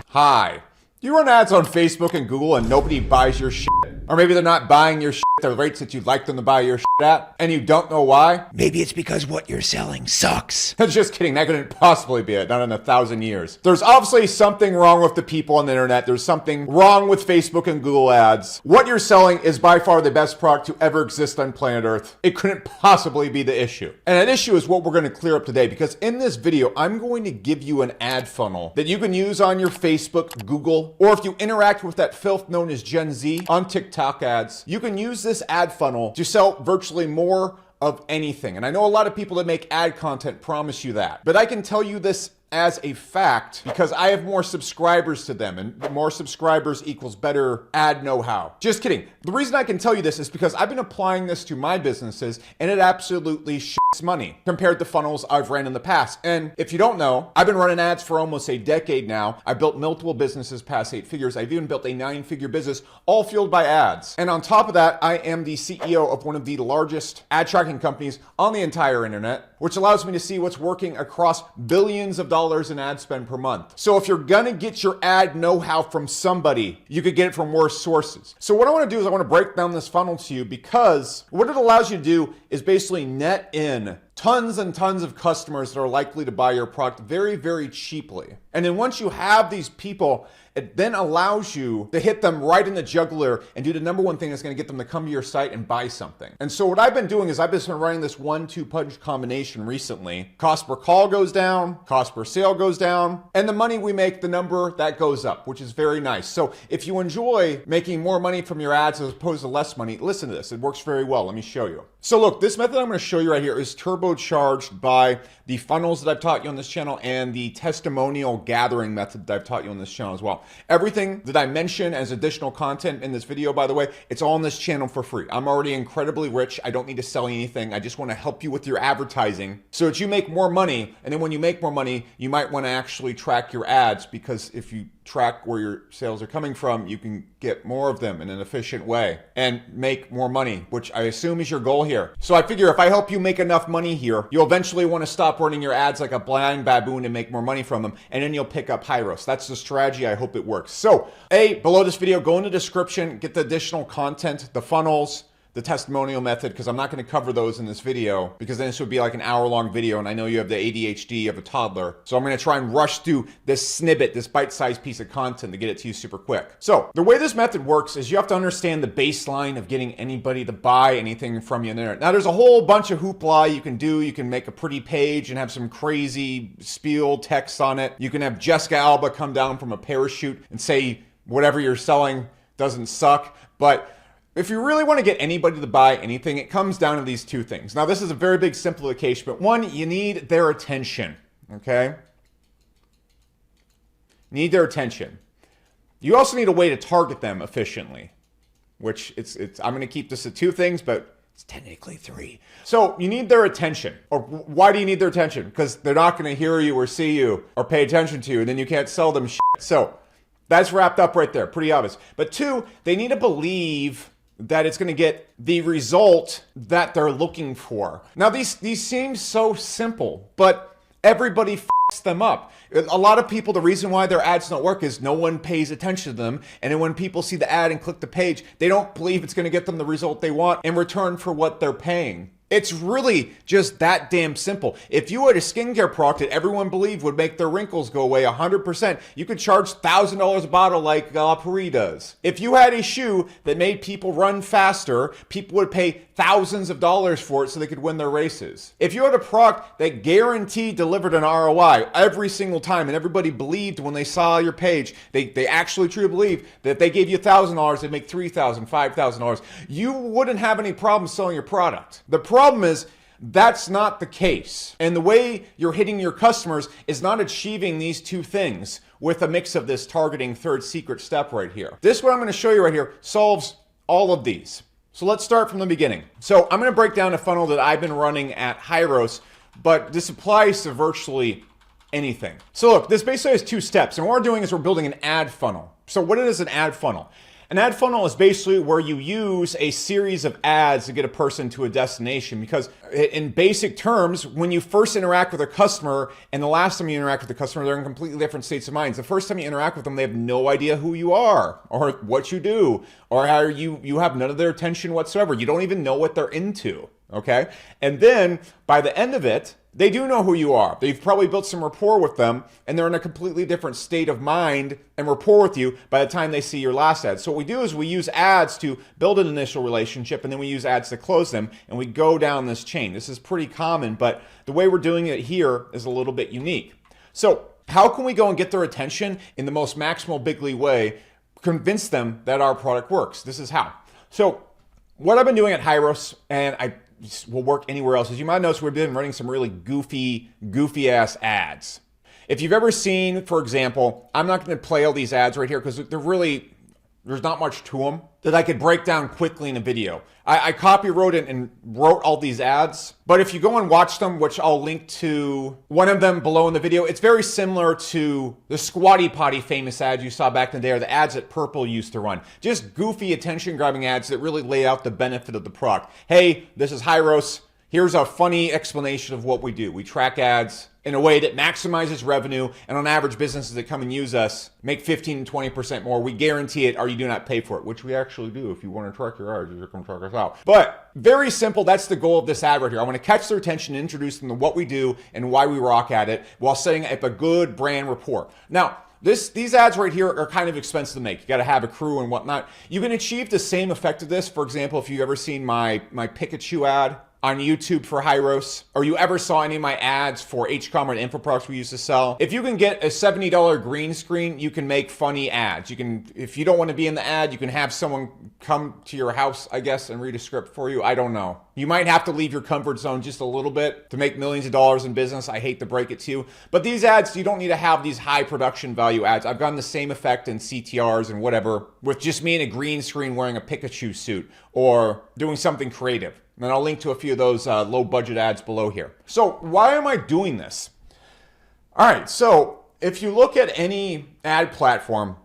Hi. You run ads on Facebook and Google and nobody buys your shit. Or maybe they're not buying your shit at the rates that you'd like them to buy your shit at, and you don't know why? Maybe it's because what you're selling sucks. Just kidding, that couldn't possibly be it, not in 1,000 years. There's obviously something wrong with the people on the internet. There's something wrong with Facebook and Google ads. What you're selling is by far the best product to ever exist on planet Earth. It couldn't possibly be the issue. And that issue is what we're gonna clear up today, because in this video, I'm going to give you an ad funnel that you can use on your Facebook, Google, or if you interact with that filth known as Gen Z on TikTok ads, you can use this ad funnel to sell virtually more of anything. And I know a lot of people that make ad content promise you that, but I can tell you this as a fact because I have more subscribers to them, and more subscribers equals better ad know-how. Just kidding. The reason I can tell you this is because I've been applying this to my businesses and it absolutely shits money compared to funnels I've ran in the past. And if you don't know, I've been running ads for almost a decade now. I've built multiple businesses past 8 figures. I've even built a 9-figure business, all fueled by ads. And on top of that, I am the CEO of one of the largest ad tracking companies on the entire internet, which allows me to see what's working across billions of dollars in ad spend per month. So if you're gonna get your ad know-how from somebody, you could get it from worse sources. So what I wanna do is I wanna break down this funnel to you, because what it allows you to do is basically net in tons and tons of customers that are likely to buy your product very, very cheaply. And then once you have these people, it then allows you to hit them right in the jugular and do the number one thing that's gonna get them to come to your site and buy something. And so what I've been doing is I've just been running this 1-2 punch combination recently. Cost per call goes down, cost per sale goes down, and the money we make, the number, that goes up, which is very nice. So if you enjoy making more money from your ads as opposed to less money, listen to this, it works very well. Let me show you. So look, this method I'm gonna show you right here is turbocharged by the funnels that I've taught you on this channel and the testimonial gathering method that I've taught you on this channel as well. Everything that I mention as additional content in this video, by the way, it's all on this channel for free. I'm already incredibly rich. I don't need to sell anything. I just want to help you with your advertising so that you make more money. And then when you make more money, you might want to actually track your ads, because if you track where your sales are coming from, you can get more of them in an efficient way and make more money, which I assume is your goal here. So I figure if I help you make enough money here, you'll eventually want to stop running your ads like a blind baboon and make more money from them, and then you'll pick up Hyros. That's the strategy. I hope it works. So below this video, go in the description, get the additional content, the funnels, the testimonial method, because I'm not going to cover those in this video, because then this would be like an hour-long video, and I know you have the ADHD of a toddler. So I'm going to try and rush through this snippet, this bite-sized piece of content, to get it to you super quick. So the way this method works is you have to understand the baseline of getting anybody to buy anything from you on the internet. Now there's a whole bunch of hoopla you can do. You can make a pretty page and have some crazy spiel text on it. You can have Jessica Alba come down from a parachute and say whatever you're selling doesn't suck. But if you really want to get anybody to buy anything, it comes down to these two things. Now, this is a very big simplification, but one, you need their attention, okay? Need their attention. You also need a way to target them efficiently, which I'm going to keep this at 2 things, but it's technically 3. So you need their attention. Or why do you need their attention? Because they're not going to hear you or see you or pay attention to you, and then you can't sell them shit. So that's wrapped up right there, pretty obvious. But 2, they need to believe that it's going to get the result that they're looking for. Now, these seem so simple, but everybody f***s them up. A lot of people, the reason why their ads don't work is no one pays attention to them. And then when people see the ad and click the page, they don't believe it's going to get them the result they want in return for what they're paying. It's really just that damn simple. If you had a skincare product that everyone believed would make their wrinkles go away 100%, you could charge $1,000 a bottle like La Prairie does. If you had a shoe that made people run faster, people would pay thousands of dollars for it so they could win their races. If you had a product that guaranteed delivered an ROI every single time, and everybody believed when they saw your page, they actually truly believed that if they gave you $1,000, they'd make $3,000, $5,000, you wouldn't have any problem selling your product. The problem is that's not the case. And the way you're hitting your customers is not achieving these 2 things with a mix of this targeting third secret step right here. This, what I'm going to show you right here, solves all of these. So let's start from the beginning. So I'm going to break down a funnel that I've been running at Hyros, but this applies to virtually anything. So look, this basically has 2 steps. And what we're doing is we're building an ad funnel. So what is an ad funnel? An ad funnel is basically where you use a series of ads to get a person to a destination, because in basic terms, when you first interact with a customer and the last time you interact with the customer, they're in completely different states of mind. The first time you interact with them, they have no idea who you are or what you do or how you have none of their attention whatsoever. You don't even know what they're into, okay? And then by the end of it, they do know who you are. They've probably built some rapport with them, and they're in a completely different state of mind and rapport with you by the time they see your last ad. So what we do is we use ads to build an initial relationship, and then we use ads to close them, and we go down this chain. This is pretty common, but the way we're doing it here is a little bit unique. So how can we go and get their attention in the most maximal bigly way, convince them that our product works? This is how. So what I've been doing at Hyros, and I will work anywhere else, as you might notice, we've been running some really goofy ass ads. If you've ever seen, for example, I'm not going to play all these ads right here because there's not much to them that I could break down quickly in a video. I copywrote it and wrote all these ads, but if you go and watch them, which I'll link to one of them below in the video, it's very similar to the Squatty Potty famous ads you saw back in the day, or the ads that Purple used to run. Just goofy attention-grabbing ads that really lay out the benefit of the product. Hey, this is Hyros. Here's a funny explanation of what we do. We track ads in a way that maximizes revenue, and on average, businesses that come and use us make 15 to 20% more. We guarantee it, or you do not pay for it, which we actually do. If you want to track your ads, you come track us out. But very simple, that's the goal of this ad right here. I want to catch their attention, introduce them to what we do and why we rock at it, while setting up a good brand rapport. Now, these ads right here are kind of expensive to make. You got to have a crew and whatnot. You can achieve the same effect of this. For example, if you've ever seen my Pikachu ad on YouTube for Hyros, or you ever saw any of my ads for HCOM or the info products we used to sell, if you can get a $70 green screen, you can make funny ads. You can, if you don't want to be in the ad, you can have someone come to your house, I guess, and read a script for you. I don't know. You might have to leave your comfort zone just a little bit to make millions of dollars in business. I hate to break it to you. But these ads, you don't need to have these high production value ads. I've gotten the same effect in CTRs and whatever with just me in a green screen wearing a Pikachu suit or doing something creative. And I'll link to a few of those low budget ads below here. So why am I doing this? All right, so if you look at any ad platform,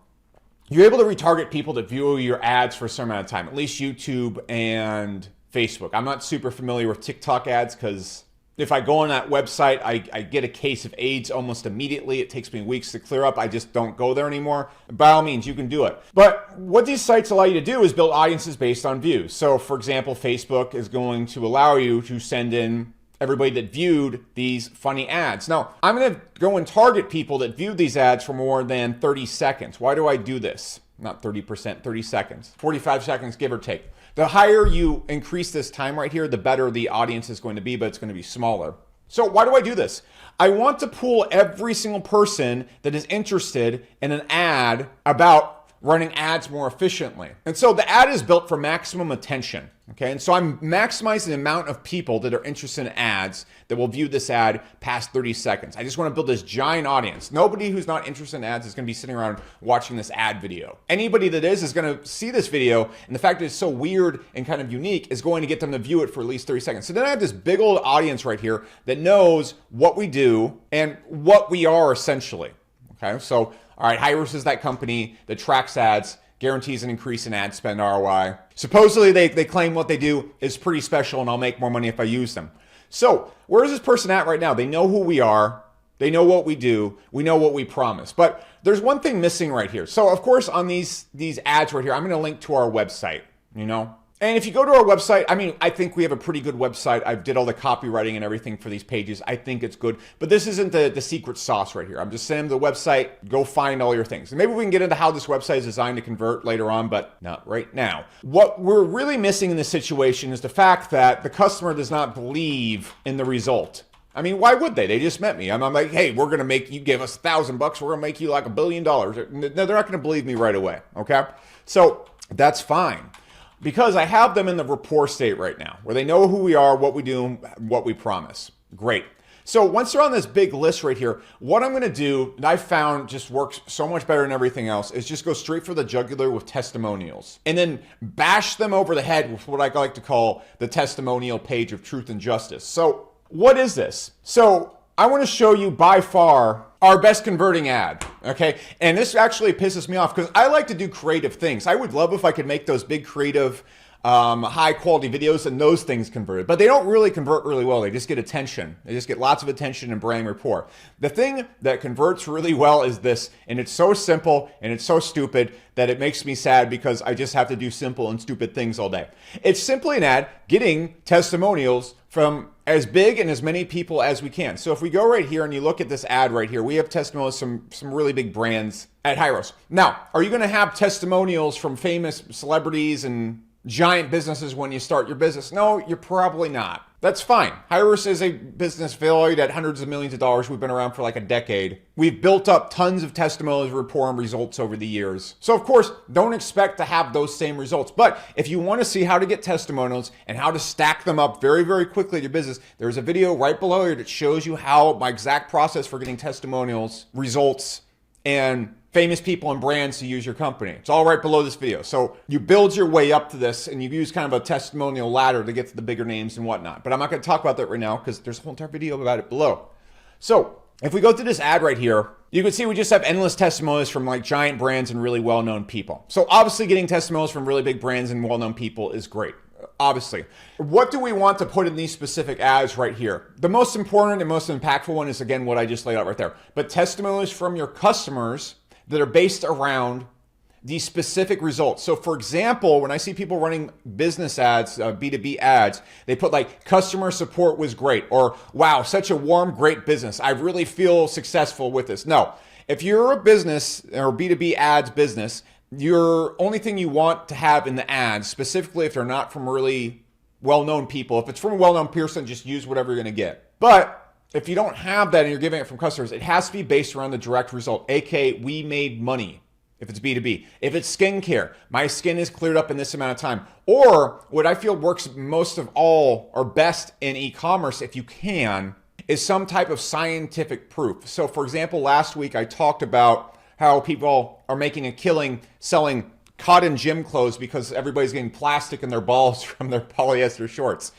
you're able to retarget people that view your ads for a certain amount of time, at least YouTube and Facebook. I'm not super familiar with TikTok ads because if I go on that website, I get a case of AIDS almost immediately. It takes me weeks to clear up. I just don't go there anymore. By all means, you can do it. But what these sites allow you to do is build audiences based on views. So for example, Facebook is going to allow you to send in everybody that viewed these funny ads. Now, I'm going to go and target people that viewed these ads for more than 30 seconds. Why do I do this? Not 30%, 30 seconds. 45 seconds, give or take. The higher you increase this time right here, the better the audience is going to be, but it's going to be smaller. So why do I do this? I want to pull every single person that is interested in an ad about running ads more efficiently. And so the ad is built for maximum attention, okay? And so I'm maximizing the amount of people that are interested in ads that will view this ad past 30 seconds. I just want to build this giant audience. Nobody who's not interested in ads is going to be sitting around watching this ad video. Anybody that is going to see this video, and the fact that it's so weird and kind of unique is going to get them to view it for at least 30 seconds. So then I have this big old audience right here that knows what we do and what we are essentially, okay? So all right, Hyros is that company that tracks ads, guarantees an increase in ad spend ROI. Supposedly, they claim what they do is pretty special and I'll make more money if I use them. So where is this person at right now? They know who we are. They know what we do. We know what we promise. But there's one thing missing right here. So of course, on these ads right here, I'm going to link to our website, you know? And if you go to our website, I mean, I think we have a pretty good website. I did all the copywriting and everything for these pages. I think it's good. But this isn't the secret sauce right here. I'm just saying the website, go find all your things. And maybe we can get into how this website is designed to convert later on, but not right now. What we're really missing in this situation is the fact that the customer does not believe in the result. I mean, why would they? They just met me. I'm like, hey, we're going to make you give us $1,000. We're going to make you like $1 billion. No, they're not going to believe me right away. Okay. So that's fine. Because I have them in the rapport state right now, where they know who we are, what we do, what we promise. Great. So once they're on this big list right here, what I'm going to do, and I found just works so much better than everything else, is just go straight for the jugular with testimonials. And then bash them over the head with what I like to call the testimonial page of truth and justice. So what is this? So I want to show you by far our best converting ad, okay? And this actually pisses me off because I like to do creative things. I would love if I could make those big creative, high quality videos and those things converted, but they don't really convert really well. They just get attention. They just get lots of attention and brand rapport. The thing that converts really well is this, and it's so simple and it's so stupid that it makes me sad because I just have to do simple and stupid things all day. It's simply an ad getting testimonials from as big and as many people as we can. So if we go right here and you look at this ad right here, we have testimonials from some really big brands at Hyros. Now, are you going to have testimonials from famous celebrities and giant businesses when you start your business? No, you're probably not. That's fine. Hyros is a business valued at hundreds of millions of dollars. We've been around for like a decade. We've built up tons of testimonials, rapport, and results over the years. So of course, don't expect to have those same results. But if you want to see how to get testimonials and how to stack them up very, very quickly in your business, there's a video right below here that shows you how my exact process for getting testimonials, results, and famous people and brands to use your company. It's all right below this video. So you build your way up to this and you use kind of a testimonial ladder to get to the bigger names and whatnot. But I'm not going to talk about that right now because there's a whole entire video about it below. So if we go through this ad right here, you can see we just have endless testimonials from like giant brands and really well-known people. So obviously getting testimonials from really big brands and well-known people is great. Obviously. What do we want to put in these specific ads right here? The most important and most impactful one is, again, what I just laid out right there. But testimonials from your customers that are based around these specific results. So for example, when I see people running business ads, B2B ads, they put like customer support was great, or wow, such a warm, great business. I really feel successful with this. No, if you're a business or B2B ads business, your only thing you want to have in the ads, specifically if they're not from really well-known people, if it's from a well-known person, just use whatever you're going to get. But if you don't have that and you're giving it from customers, it has to be based around the direct result, aka we made money. If it's B2B, if it's skincare, my skin is cleared up in this amount of time. Or what I feel works most of all or best in e-commerce, if you can, is some type of scientific proof. So for example, last week I talked about how people are making a killing selling cotton gym clothes because everybody's getting plastic in their balls from their polyester shorts.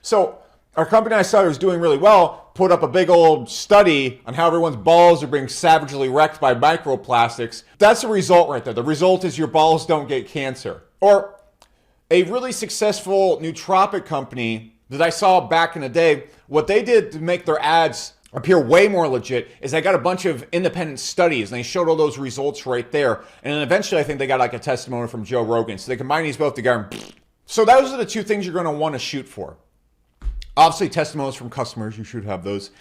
So our company I saw was doing really well, put up a big old study on how everyone's balls are being savagely wrecked by microplastics. That's the result right there. The result is your balls don't get cancer. Or a really successful nootropic company that I saw back in the day, what they did to make their ads appear way more legit is they got a bunch of independent studies and they showed all those results right there. And then eventually I think they got like a testimony from Joe Rogan. So they combine these both together. So those are the two things you're going to want to shoot for. Obviously, testimonials from customers, you should have those.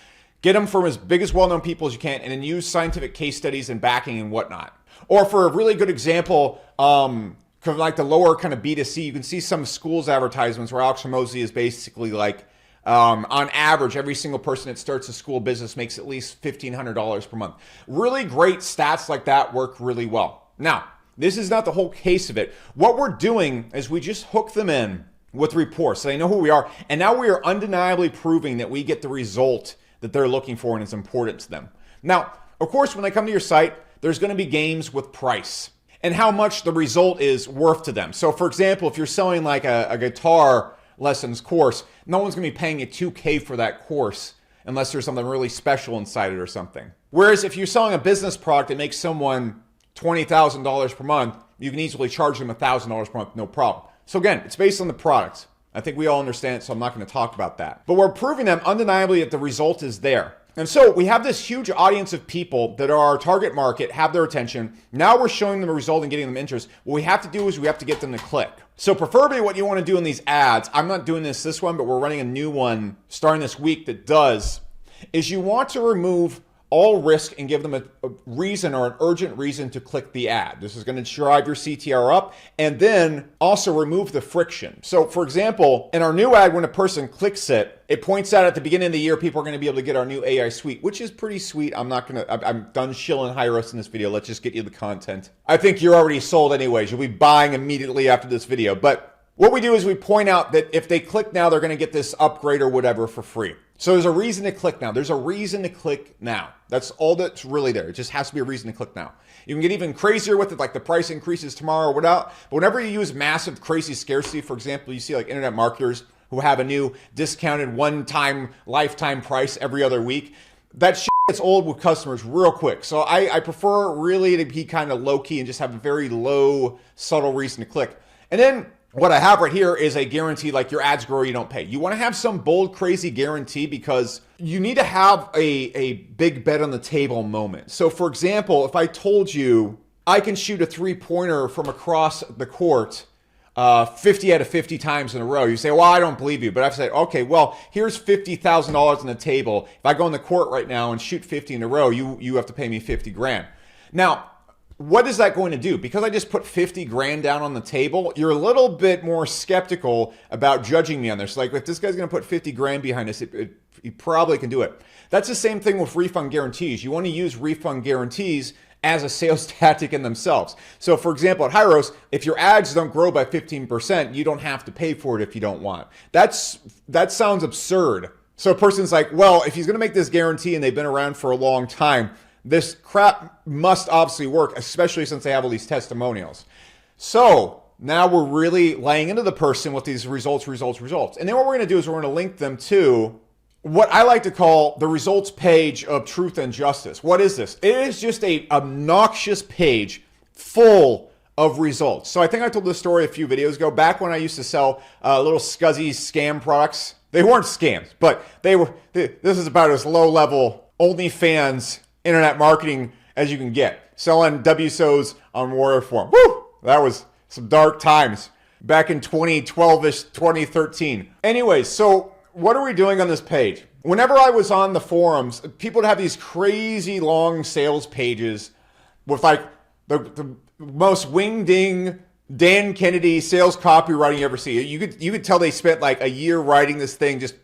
Get them from as big as well-known people as you can, and then use scientific case studies and backing and whatnot. Or for a really good example, like the lower kind of B2C, you can see some schools advertisements where Alex Hormozy is basically like, on average, every single person that starts a school business makes at least $1,500 per month. Really great stats like that work really well. Now, this is not the whole case of it. What we're doing is we just hook them in with rapport, so they know who we are. And now we are undeniably proving that we get the result that they're looking for and is important to them. Now, of course, when they come to your site, there's going to be games with price and how much the result is worth to them. So for example, if you're selling like a guitar lessons course, no one's going to be paying you $2,000 for that course unless there's something really special inside it or something. Whereas if you're selling a business product that makes someone $20,000 per month, you can easily charge them $1,000 per month, no problem. So again, it's based on the product. I think we all understand it, so I'm not going to talk about that. But we're proving them undeniably that the result is there. And so we have this huge audience of people that are our target market, have their attention. Now we're showing them a result and getting them interest. What we have to do is we have to get them to click. So preferably what you want to do in these ads, I'm not doing this one, but we're running a new one starting this week that does, is you want to remove all risk and give them a reason or an urgent reason to click the ad. This is going to drive your CTR up and then also remove the friction. So for example, in our new ad, when a person clicks it, it points out at the beginning of the year, people are going to be able to get our new AI suite, which is pretty sweet. I'm done shilling Hyros in this video. Let's just get you the content. I think you're already sold anyways. You'll be buying immediately after this video. But what we do is we point out that if they click now, they're going to get this upgrade or whatever for free. So there's a reason to click now. There's a reason to click now. That's all that's really there. It just has to be a reason to click now. You can get even crazier with it, like the price increases tomorrow or whatever. But whenever you use massive, crazy scarcity, for example, you see like internet marketers who have a new discounted one-time lifetime price every other week. That shit gets old with customers real quick. So I prefer really to be kind of low key and just have a very low, subtle reason to click. And then what I have right here is a guarantee, like your ads grow or you don't pay. You want to have some bold, crazy guarantee because you need to have a big bet on the table moment. So for example, if I told you I can shoot a 3-pointer from across the court 50 out of 50 times in a row, you say, well, I don't believe you. But I've said, okay, well, here's $50,000 on the table. If I go in the court right now and shoot 50 in a row, you have to pay me 50 grand. Now, what is that going to do? Because I just put 50 grand down on the table, you're a little bit more skeptical about judging me on this. Like, if this guy's going to put 50 grand behind us, he probably can do it. That's the same thing with refund guarantees. You want to use refund guarantees as a sales tactic in themselves. So for example, at Hyros, if your ads don't grow by 15%, you don't have to pay for it if you don't want. That sounds absurd. So a person's like, well, if he's going to make this guarantee and they've been around for a long time, this crap must obviously work, especially since they have all these testimonials. So now we're really laying into the person with these results. And then what we're going to do is we're going to link them to what I like to call the results page of truth and justice. What is this? It is just a obnoxious page full of results. So I think I told this story a few videos ago, back when I used to sell little scuzzy scam products. They weren't scams, but this is about as low level OnlyFans internet marketing as you can get. Selling WSOs on Warrior Forum. Woo! That was some dark times back in 2012-ish, 2013. Anyways, so what are we doing on this page? Whenever I was on the forums, people would have these crazy long sales pages with like the most wing-ding Dan Kennedy sales copywriting you ever see. You could tell they spent like a year writing this thing, just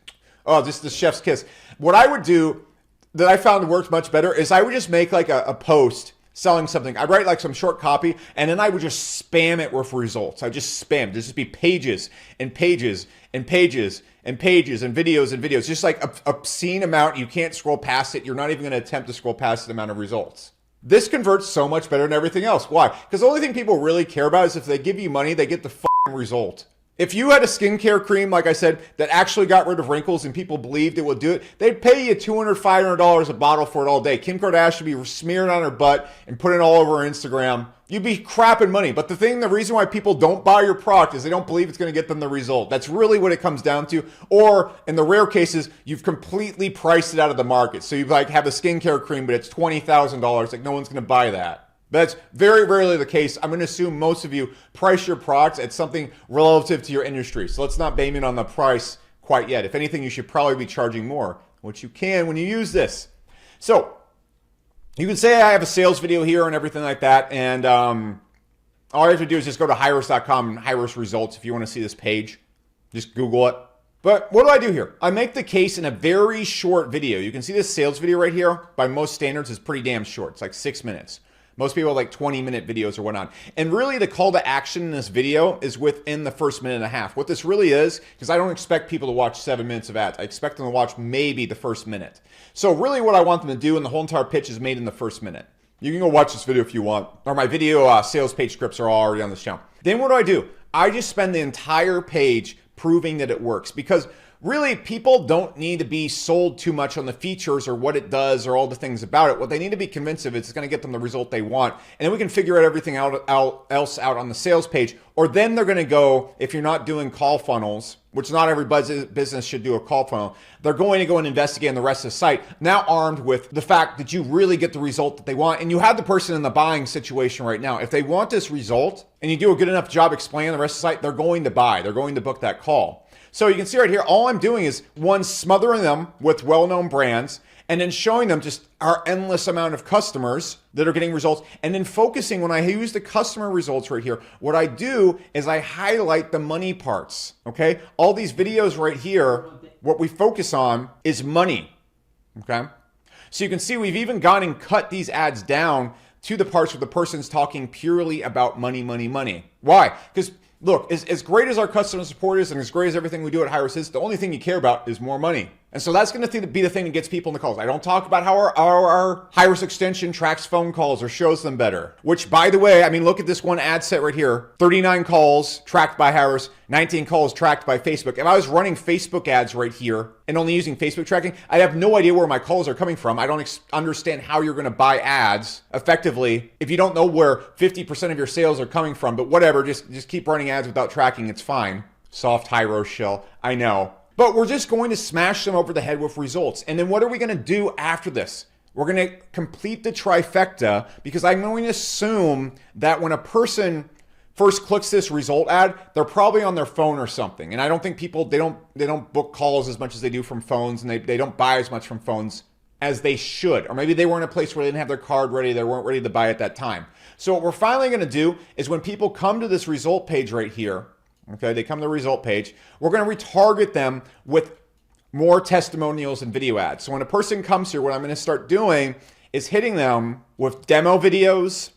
the chef's kiss. What I would do that I found worked much better is I would just make like a post selling something. I'd write like some short copy and then I would just spam it with results. I'd just spam. There'd just be pages and pages and pages and pages and videos. Just like a obscene amount. You can't scroll past it. You're not even going to attempt to scroll past the amount of results. This converts so much better than everything else. Why? Because the only thing people really care about is if they give you money, they get the f***ing result. If you had a skincare cream, like I said, that actually got rid of wrinkles and people believed it would do it, they'd pay you $200, $500 a bottle for it all day. Kim Kardashian would be smearing on her butt and putting it all over her Instagram. You'd be crapping money. But the reason why people don't buy your product is they don't believe it's going to get them the result. That's really what it comes down to. Or in the rare cases, you've completely priced it out of the market. So you like have a skincare cream, but it's $20,000. Like no one's going to buy that. That's very rarely the case. I'm going to assume most of you price your products at something relative to your industry. So let's not blame it on the price quite yet. If anything, you should probably be charging more, which you can when you use this. So you can say I have a sales video here and everything like that. And all you have to do is just go to Hyros.com and Hyros results if you want to see this page. Just Google it. But what do I do here? I make the case in a very short video. You can see this sales video right here. By most standards, is pretty damn short. It's like 6 minutes. Most people have like 20-minute videos or whatnot. And really the call to action in this video is within the first minute and a half. What this really is, because I don't expect people to watch 7 minutes of ads. I expect them to watch maybe the first minute. So really what I want them to do, and the whole entire pitch is made in the first minute. You can go watch this video if you want, or my video sales page scripts are already on this channel. Then what do? I just spend the entire page proving that it works, because really, people don't need to be sold too much on the features or what it does or all the things about it. What they need to be convinced of is it's going to get them the result they want. And then we can figure out everything else out on the sales page. Or then they're going to go, if you're not doing call funnels, which not every business should do a call funnel, they're going to go and investigate on the rest of the site, now armed with the fact that you really get the result that they want. And you have the person in the buying situation right now. If they want this result and you do a good enough job explaining the rest of the site, they're going to buy. They're going to book that call. So you can see right here, all I'm doing is one, smothering them with well-known brands and then showing them just our endless amount of customers that are getting results. And then focusing, when I use the customer results right here, what I do is I highlight the money parts, okay? All these videos right here, what we focus on is money, okay? So you can see we've even gone and cut these ads down to the parts where the person's talking purely about money. Why? Because look, as great as our customer support is and as great as everything we do at Hyros is, the only thing you care about is more money. And so that's going to be the thing that gets people in the calls. I don't talk about how our high-risk extension tracks phone calls or shows them better. Which, by the way, I mean, look at this one ad set right here. 39 calls tracked by high-risk, 19 calls tracked by Facebook. If I was running Facebook ads right here and only using Facebook tracking, I'd have no idea where my calls are coming from. I don't understand how you're going to buy ads effectively if you don't know where 50% of your sales are coming from. But whatever, just keep running ads without tracking. It's fine. Soft high-risk shell. I know. But we're just going to smash them over the head with results. And then what are we going to do after this? We're going to complete the trifecta, because I'm going to assume that when a person first clicks this result ad, they're probably on their phone or something. And I don't think people, they don't book calls as much as they do from phones, and they don't buy as much from phones as they should. Or maybe they were in a place where they didn't have their card ready, they weren't ready to buy at that time. So what we're finally going to do is when people come to this result page right here, okay, they come to the result page, we're going to retarget them with more testimonials and video ads. So when a person comes here, what I'm going to start doing is hitting them with demo videos,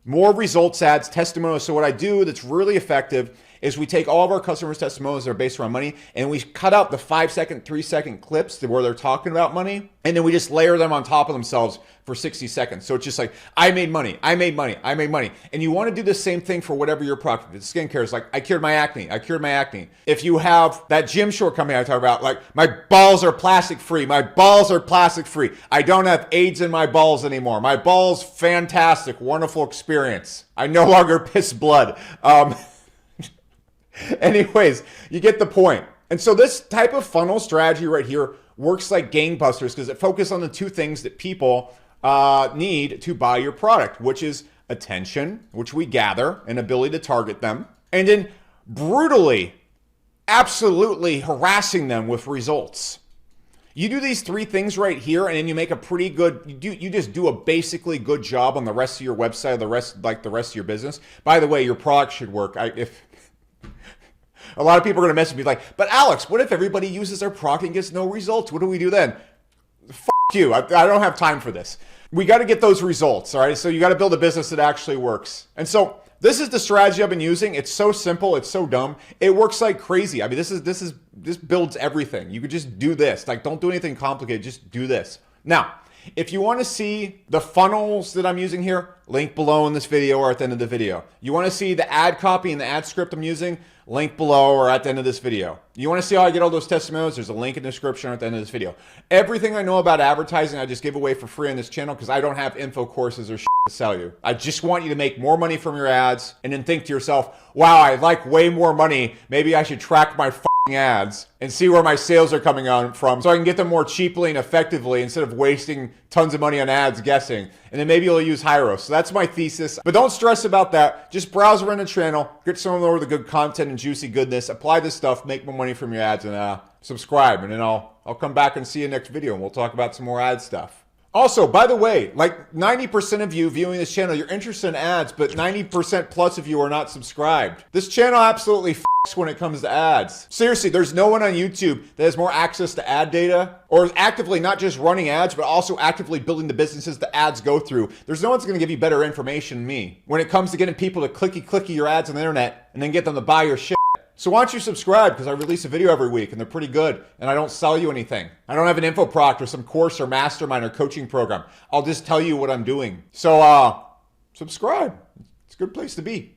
more results ads, testimonials. So what I do that's really effective is we take all of our customers' testimonials that are based around money, and we cut out the 5-second, 3-second clips where they're talking about money, and then we just layer them on top of themselves for 60 seconds. So it's just like, I made money, I made money, I made money. And you want to do the same thing for whatever your product is. Skincare is like, I cured my acne, I cured my acne. If you have that gym short company I talk about, like, my balls are plastic free, my balls are plastic free. I don't have AIDS in my balls anymore. My balls, fantastic, wonderful experience. I no longer piss blood. Anyways, you get the point. And so this type of funnel strategy right here works like gangbusters because it focuses on the two things that people need to buy your product, which is attention, which we gather, and ability to target them, and then brutally, absolutely harassing them with results. You do these three things right here, and then you make a pretty good, you just do a basically good job on the rest of your website, the rest of your business. By the way, your product should work. A lot of people are going to message me like, but Alex, what if everybody uses their product and gets no results? What do we do then? F you. I don't have time for this. We got to get those results, all right? So you got to build a business that actually works. And so this is the strategy I've been using. It's so simple. It's so dumb. It works like crazy. I mean, this builds everything. You could just do this. Like, don't do anything complicated. Just do this. Now, if you want to see the funnels that I'm using here, link below in this video or at the end of the video. You want to see the ad copy and the ad script I'm using, link below or at the end of this video. You want to see how I get all those testimonials, there's a link in the description or at the end of this video. Everything I know about advertising, I just give away for free on this channel because I don't have info courses or shit to sell you. I just want you to make more money from your ads and then think to yourself, wow, I like way more money. Maybe I should track my ads and see where my sales are coming on from so I can get them more cheaply and effectively instead of wasting tons of money on ads guessing. And then maybe you'll use high-risk. So that's my thesis. But don't stress about that. Just browse around the channel, get some of the good content and juicy goodness, apply this stuff, make more money from your ads, and subscribe. And then I'll come back and see you next video and we'll talk about some more ad stuff. Also, by the way, like 90% of you viewing this channel, you're interested in ads, but 90% plus of you are not subscribed. This channel absolutely when it comes to ads. Seriously, there's no one on YouTube that has more access to ad data or is actively not just running ads, but also actively building the businesses the ads go through. There's no one's going to give you better information than me when it comes to getting people to clicky your ads on the internet and then get them to buy your shit. So why don't you subscribe? Because I release a video every week and they're pretty good and I don't sell you anything. I don't have an info product or some course or mastermind or coaching program. I'll just tell you what I'm doing. So subscribe. It's a good place to be.